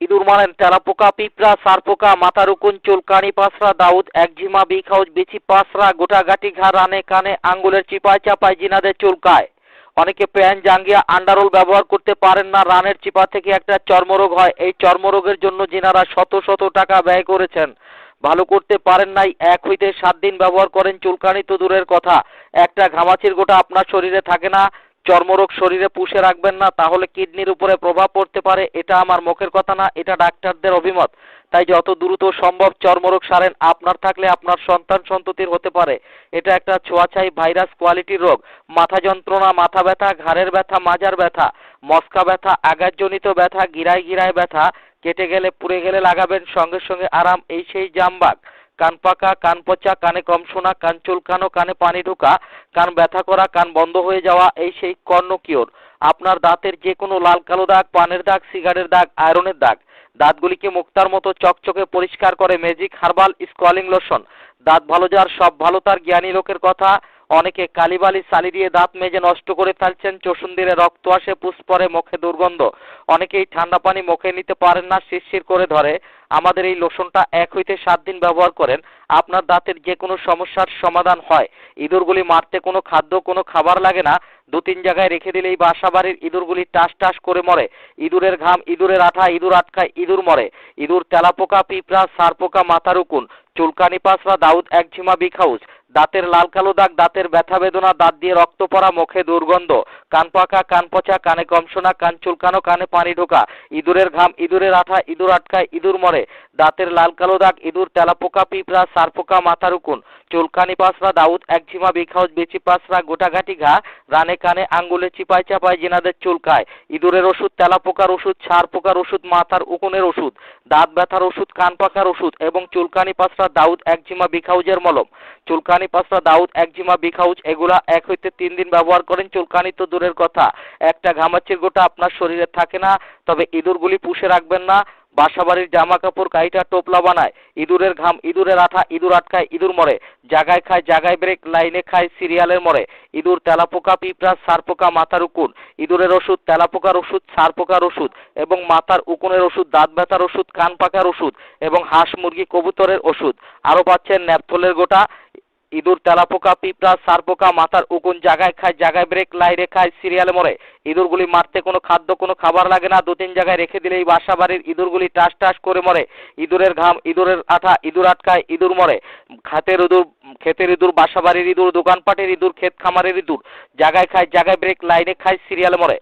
ইঁদুর মারেন তেলাপোকা, পিঁপড়া, সারপোকা, মাথার উকুন, চুলকানি, পাঁচড়া, দাউদ, একঝিমা, বিখাউজ, বিচি, পাঁচড়া, গোটাগাটি ঘা, রানে কানে, আঙ্গুলের চিপায় চাপায় জিনাদের চুলকায়। অনেকে প্যান জাঙ্গিয়া আন্ডারোল ব্যবহার করতে পারেন না, রানের চিপা থেকে একটা চর্মরোগ হয়। এই চর্মরোগের জন্য জিনারা শত শত টাকা ব্যয় করেছেন, ভালো করতে পারেন নাই। 1 হইতে 7 দিন ব্যবহার করেন, চুলকানি তো দূরের কথা, একটা ঘামাচির গোটা আপনার শরীরে থাকে না। চর্মরোগ শরীরে পুষে রাখবেন না, তাহলে কিডনির উপরে প্রভাব পড়তে পারে। এটা আমার মুখের কথা না, এটা ডাক্তারদের অভিমত। তাই যত দ্রুত সম্ভব চর্মরোগ সারেন। আপনার থাকলে আপনার সন্তান সন্ততির হতে পারে। এটা একটা ছোঁয়াছাই ভাইরাস কোয়ালিটির রোগ। মাথা যন্ত্রণা, মাথা ব্যথা, ঘাড়ের ব্যথা, মাজার ব্যথা, মস্কা ব্যথা, আঘাতজনিত ব্যথা, গিরায় গিরায় ব্যথা, কেটে গেলে পুড়ে গেলে লাগাবেন সঙ্গে সঙ্গে আরাম। এই সেই জামবাগ। কান পাকা, কান পচা, কানে কম শোনা, কান চুলকানো, কানে পানি ঢোকা, কান ব্যথা করা, কান বন্ধ হয়ে যাওয়া, এই সেই কর্ণ কিওর। আপনার দাঁতের যে কোনো লাল কালো দাগ, পানের দাগ, সিগারের দাগ, আয়রনের দাগ, দাঁতগুলিকে মুক্তার মতো চকচকে পরিষ্কার করে ম্যাজিক হার্বাল স্কলিং লোশন। দাঁত ভালো যার সব ভালো তার, জ্ঞানী লোকের কথা। অনেকে কালিবালি সালি দিয়ে দাঁত মেজে নষ্ট করে ফেলছেন, চোষণ দিলে রক্ত আসে, পুষ পরে, মুখে দুর্গন্ধ। অনেকেই ঠান্ডা পানি মুখে নিতে পারেন না, শিরশির করে ধরে। আমাদের এই লোশনটা 1 হইতে 7 দিন ব্যবহার করেন, আপনার দাঁতের যে কোনো সমস্যার সমাধান হয়। ইঁদুরগুলি মারতে কোনো খাদ্য, কোনো খাবার লাগে না। 2-3 জায়গায় রেখে দিলেই বাসা বাড়ির ইঁদুরগুলি টাস টাস করে মরে। ইঁদুরের ঘাম, ইঁদুরের আঠা, ইঁদুর আটকায়, ইঁদুর মরে। ইঁদুর, তেলাপোকা, পিঁপড়া, সারপোকা, মাথার উকুন, চুলকানি, পাঁচড়া, দাউদ, একঝিমা, বিখাউজ, দাঁতের লাল কালো দাগ, দাঁতের ব্যথা বেদনা, দাঁত দিয়ে রক্ত পড়া, মুখে দুর্গন্ধ, কান পাকা, কান পচা, কানে কম শোনা, কান চুলকানো, কানে পানি ঢোকা, ইঁদুরের ঘাম, ইঁদুরের আঠা, ইঁদুর আটকায়, ইঁদুর মরে, দাঁতের লাল কালো দাগ, ইঁদুর, তেলাপোকা, পিঁপড়া, সারপোকা, মাথার উকুন, চুলকানি, পাঁচড়া, দাউদ, একঝিমা, বিখাউজ, বিচি, পাঁচড়া, গোটাঘাটি ঘা, রানে কানে, আঙ্গুলে চিপায় চাপায় জিনাদের চুলকায়। ইঁদুরের ওষুধ, তেলাপোকার ওষুধ, সারপোকার ওষুধ, মাথার উকুনের ওষুধ, দাঁত ব্যথার ওষুধ, কান পাকার ওষুধ এবং চুলকানি, পাঁচড়া, দাউদ, একঝিমা, বিখাউজের মলম। চুলকানি, পাঁচড়া, দাউদ, একঝিমা, বিখাউজ এগুলা 1 হইতে 3 দিন ব্যবহার করেন, চুলকানি তো দূরের কথা, একটা ঘামাচির গোটা আপনার শরীরে থাকে না। তবে ইঁদুরগুলি পুষে রাখবেন না। বাসাবাড়ির জামা কাপড় কাইটা টোপলা বানায়। ইঁদুরের ঘাম, ইঁদুরের আঠা, ইঁদুর আটকায়, ইঁদুর মরে। জায়গায় খায়, জায়গায় ব্রেক, লাইনে খায়, সিরিয়ালের মরে। ইঁদুর, তেলাপোকা, পিঁপড়া, সারপোকা, মাথার উকুন, ইঁদুরের ওষুধ, তেলাপোকার ওষুধ, সারপোকার ওষুধ এবং মাথার উকুনের ওষুধ, দাঁত ব্যথার ওষুধ, কান পাকার ওষুধ এবং হাঁস, মুরগি, কবুতরের ওষুধ। আরো পাচ্ছেন ন্যাপথলের গোটা। ইঁদুর, তেলাপোকা, পিঁপড়া, সারপোকা, মাথার উকুন, জায়গায় খায়, জায়গায় ব্রেক, লাইনে খায়, সিরিয়ালে মরে। ইঁদুরগুলি মারতে কোনো খাদ্য, কোনো খাবার লাগে না। 2-3 জায়গায় রেখে দিলেই বাসা বাড়ির ইঁদুরগুলি টাস টাস করে মরে। ইঁদুরের ঘাম, ইঁদুরের আঠা, ইঁদুর আটকায়, ইঁদুর মরে। ক্ষেতের ইঁদুর, বাসা বাড়ির ইঁদুর, দোকানপাটের ইঁদুর, ক্ষেত খামারের ইঁদুর, জায়গায় খায়, জায়গায় ব্রেক, লাইনে খায়, সিরিয়ালে মরে।